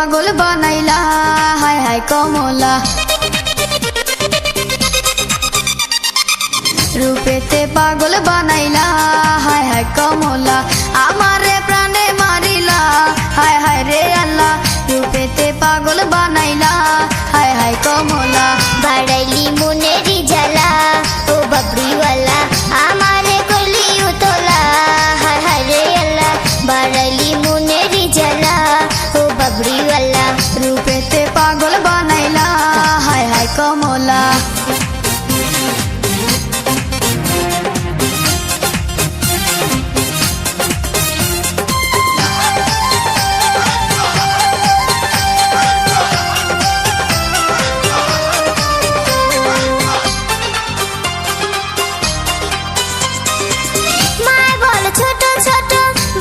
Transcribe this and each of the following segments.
পাগল বানাইলা হায় হায় কমলা রূপেতে পাগল বানাইলা হায় হায় কমলা আমারে প্রাণে মারিলা হায় হায় রে আল্লাহ রূপেতে পাগল বানাইলা হায় হায় কমলা বাড়াইলি মনেরি জ্বালা ও বাবরিওয়ালা আমারে করলি উতলা হায় হায় রে আল্লাহ বাড়াইলি মনেরি জ্বালা ও বাবরিওয়ালা রূপেতে পাগল বানাইলা হায় হায় কমলা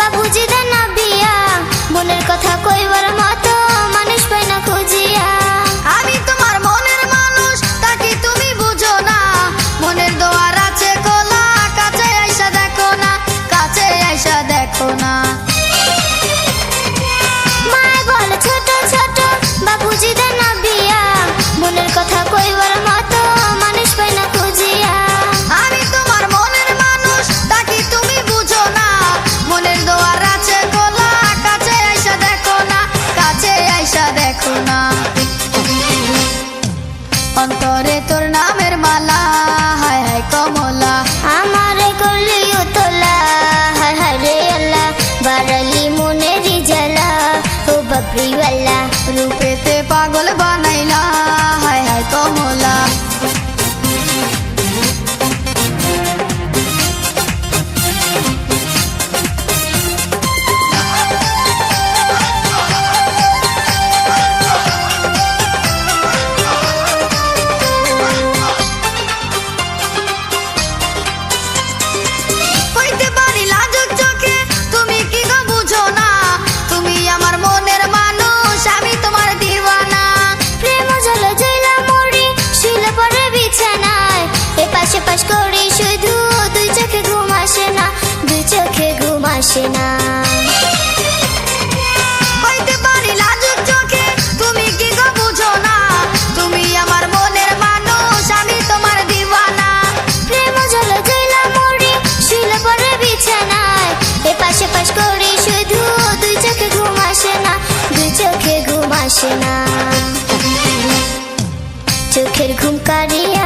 বাবুজি দেন না বিয়া মনের কথা কইবার মতো মানুষ পাই না খুঁজিয়া আমি তোমার মনের মানুষ তাকে তুমি বুঝো না মনের দোয়ার আছে খোলা কাছে আইসা দেখো না কাছে আইসা দেখো না মায় বলে ছোট ছোট বাবুজি দেন না বিয়া মনের কথা কইবার মতো মানুষ পাই না খুঁজিয়া আমি তোমার মনের মানুষ তাকে তুমি বুঝো না মনের দোয়ার আছে খোলা কাছে আইসা দেখো না কাছে আইসা দেখো না অন্তরে তোর নামের মালা হায় হায় কমলা আমারে করলি উতলা হায় হায় রে আল্লাহ বাড়ালি মনেরি জ্বালা ও বাবরিওয়ালা রূপেতে পাগল বানাইলা হায় হায় কমলা কইতে পারি লাজুক চোখে তুমি কি গো বুঝো না তুমি আমার মনের মানুষ আমি তোমার দিওয়ানা প্রেম জল জইলা মরি শুলে পরে বিছানায় এ পাশে পাশ করি শুধু দুই চোখে ঘুম আসে না দুই চোখে ঘুম আসে না কইতে পারি লাজুক চোখে তুমি কি গো বুঝো না তুমি আমার মনের মানুষ আমি তোমার দিওয়ানা প্রেম জল জইলা মরি শুলে পরে বিছানায় এ পাশে পাশ করি শুধু দুই চোখে ঘুম আসে না দুই চোখে ঘুম আসে না চোখের ঘুম কারিয়া